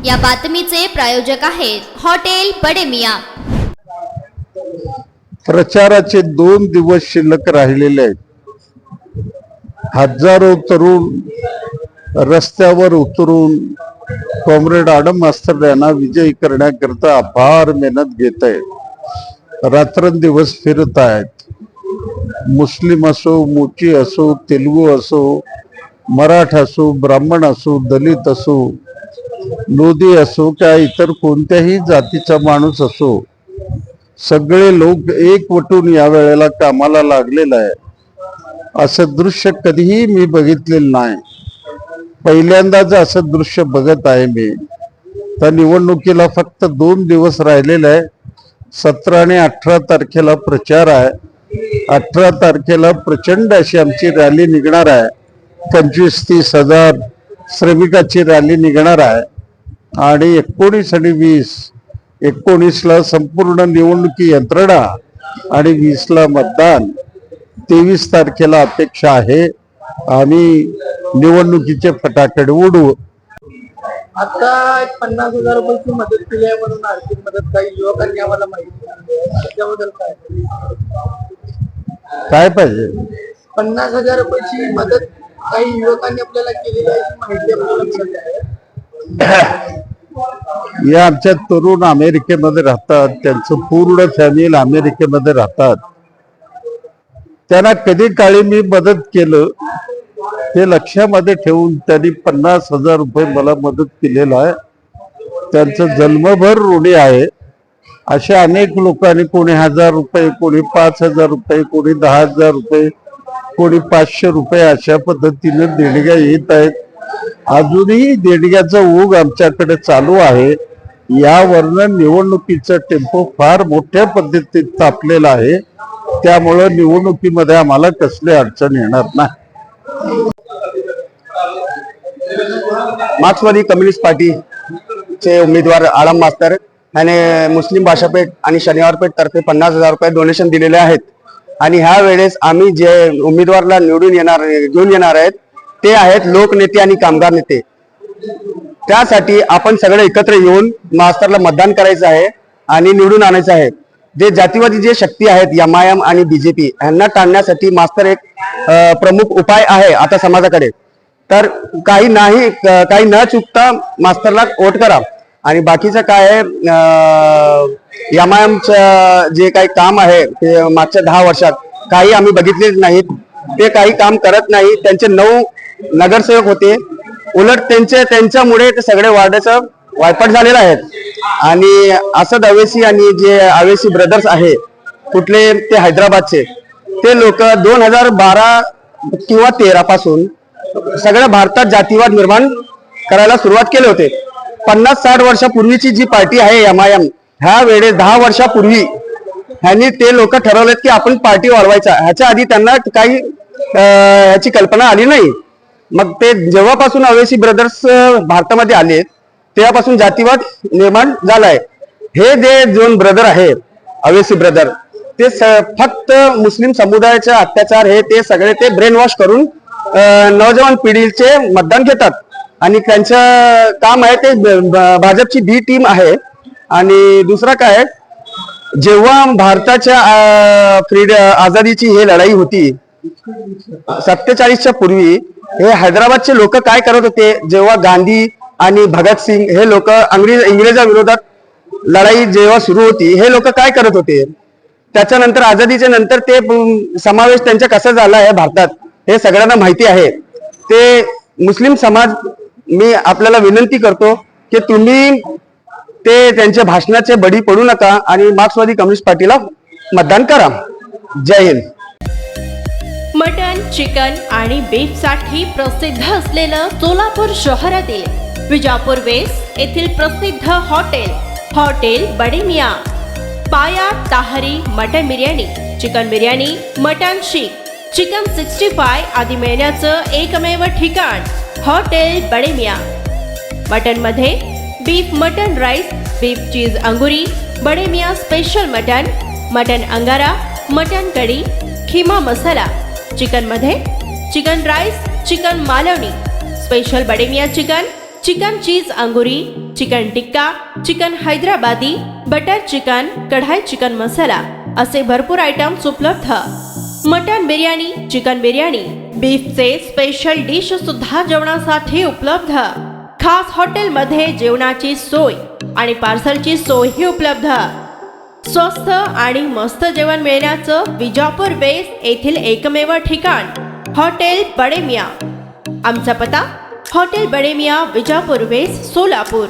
या बातमीचे प्रायोजक आहेत हॉटेल बडे मियां। प्रचाराचे 2 दिवस शिल्लक राहिलेले आहेत। हजारो तरुण रस्त्यावर उतरून कॉम्रेड आडम मास्तर यांना विजयी करण्याकरता अपार मेहनत घेत आहेत, रात्रंदिवस फिरत आहेत। मुस्लिम असो, मोची असो, तेलुगू असो, मराठा असो, ब्राह्मण असो, दलित असो, लोधी असो किंवा इतर कोणत्याही जातीचा माणूस असो, सगळे लोक एकवटून या वेळेला कामाला लागलेला आहे। असं दृश्य कधीही मी बघितलेलं नाही, पहिल्यांदाच असं दृश्य बघत आहे मी। त्या निवडणुकीला फक्त 2 दिवस राहिलेले आहे। 17 आणि 18 तारखेला प्रचार आहे। 18 तारखेला प्रचंड अशी आमची रॅली निघणार आहे। 25-30 हजार श्रमिकाची रॅली निघणार आहे आणि 19 आणि 19ला संपूर्ण निवडणुकी यंत्रणा आणि 20ला मतदान। 23 तारखेला अपेक्षा आहे आम्ही निवडणुकीचे फटाकडे उडवू। आता 50,000 रुपयाची मदत केली आहे म्हणून आर्थिक मदत काही युवकांनी आम्हाला माहिती त्याबद्दल काय पाहिजे? 50,000 रुपयाची मदत काही युवकांनी आपल्याला केलेली आहे माहिती आपल्याला या आमच्या तरुण अमेरिकेमध्ये राहतात, त्यांचं पूर्ण फॅमिली अमेरिकेमध्ये राहतात। त्यांना कधी काळी मी मदत केलं ते लक्षामध्ये ठेवून त्यांनी 50,000 रुपये मला मदत केलेला आहे। त्यांचं जन्मभर ऋणी आहे। अशा अनेक लोकांनी कोणी 1000 रुपये, कोणी 5000 रुपये, कोणी 10,000 रुपये, कोणी 500 रुपये अशा पद्धतीने देणग्या येत आहेत। अजूनही देणग्याचा ओघ आमच्याकडे चालू आहे। यावरनं निवडणुकीचा टेम्पो फार मोठ्या पद्धतीत तापलेला आहे, त्यामुळं निवडणुकीमध्ये आम्हाला कसली अडचण येणार नाही। मार्क्सवादी कम्युनिस्ट पार्टीचे उमेदवार आडम मास्तर याने मुस्लिम भाषापेठ आणि शनिवारपेठ तर्फे 50,000 रुपये डोनेशन दिलेले आहेत आणि ह्या वेळेस आम्ही जे उमेदवाराला घेऊन येणार आहेत ते आहेत लोकनेते आणि कामगार नेते। त्यासाठी आपण सगळे एकत्र येऊन मास्तरला मतदान करायचं आहे आणि निवडून आणायचं आहे। जे जातीवादी जे शक्ती आहेत एमआयएम आणि बीजेपी यांना टाळण्यासाठी मास्तर एक प्रमुख उपाय आहे आता समाजाकडे। तर काही न चुकता मास्तरला वोट करा आणि बाकीचं काय आहे एमआयएमचं जे काही काम आहे ते मागच्या 10 वर्षात काही आम्ही बघितलेच नाहीत। ते काही काम करत नाही। त्यांचे 9 नगरसेवक होते, उलट त्यांच्यामुळे ते सगळे वार्डाचं वायपट झालेलं आहे। आणि असद अवेसी आणि जे अवेसी ब्रदर्स आहे कुठले ते हैदराबादचे ते लोक 2012 किंवा 13 पासून सगळ्या भारतात जातीवाद निर्माण करायला सुरुवात केले होते। 50-60 वर्षापूर्वीची जी पार्टी आहे एमआयएम, ह्या वेळेस 10 वर्षापूर्वी ह्यांनी ते लोक ठरवलेत की आपण पार्टी वाढवायचा। ह्याच्या आधी त्यांना काही ह्याची कल्पना आली नाही। मग ते जेव्हापासून अवेसी ब्रदर्स भारतामध्ये आले तेव्हापासून जातीवाद निर्माण झालाय। हे जे 2 ब्रदर आहेत अवेसी ब्रदर ते फक्त मुस्लिम समुदायाचे अत्याचार हे ते सगळे ते ब्रेन वॉश करून नौजवान पिढीचे मतदान घेतात आणि त्यांचं काम आहे ते भाजपची बी टीम आहे। आणि दुसरा काय, जेव्हा भारताच्या आझादीची ही लढाई होती 47च्या पूर्वी, हे हैदराबादचे लोक काय करत होते, जेव्हा गांधी आणि भगतसिंग हे लोक इंग्रजाविरोधात लढाई जेव्हा सुरू होती, हे लोक काय करत होते, त्याच्यानंतर आझादीच्या नंतर ते समावेश त्यांचा कसा झाला आहे भारतात हे सगळ्यांना माहिती आहे। ते मुस्लिम समाज मी आपल्याला विनंती करतो की तुम्ही ते त्यांच्या भाषणाचे बळी पडू नका आणि मार्क्सवादी कम्युनिस्ट पार्टीला मतदान करा। जय हिंद। मटन, चिकन आणि बीफ साठी प्रसिद्ध असलेलं सोलापूर शहरातील विजापूर वेस्ट येथील प्रसिद्ध hotel Bade Miyan. Paya tahari mutton biryani, chicken biryani, mutton seekh, chicken 65 आदी मिळण्याचं एकमेव ठिकाण हॉटेल बडे मियां। मटन मध्ये beef mutton rice, beef cheese angoori, Bade Miyan special mutton angara, mutton kadhi, kheema masala. Chicken मध्ये chicken rice, chicken Malvani, special Bade Miyan chicken, chicken cheese angoori, chicken tikka, chicken Hyderabadi, butter chicken, kadai chicken masala असे भरपूर आयटम्स उपलब्ध. मटन बिर्याणी, चिकन बिर्याणी, बीफचे स्पेशल डिश सुद्धा जेवणासाठी उपलब्ध. खास हॉटेलमध्ये जेवणाची सोय आणि पार्सलची सोयही उपलब्ध. स्वस्त आणि मस्त जेवण मिळण्याचं विजापूर वेस्ट येथील एकमेव ठिकाण हॉटेल बडे मियाँ. आमचा पत्ता हॉटेल बडे मियाँ, विजापूर वेस्ट, सोलापूर.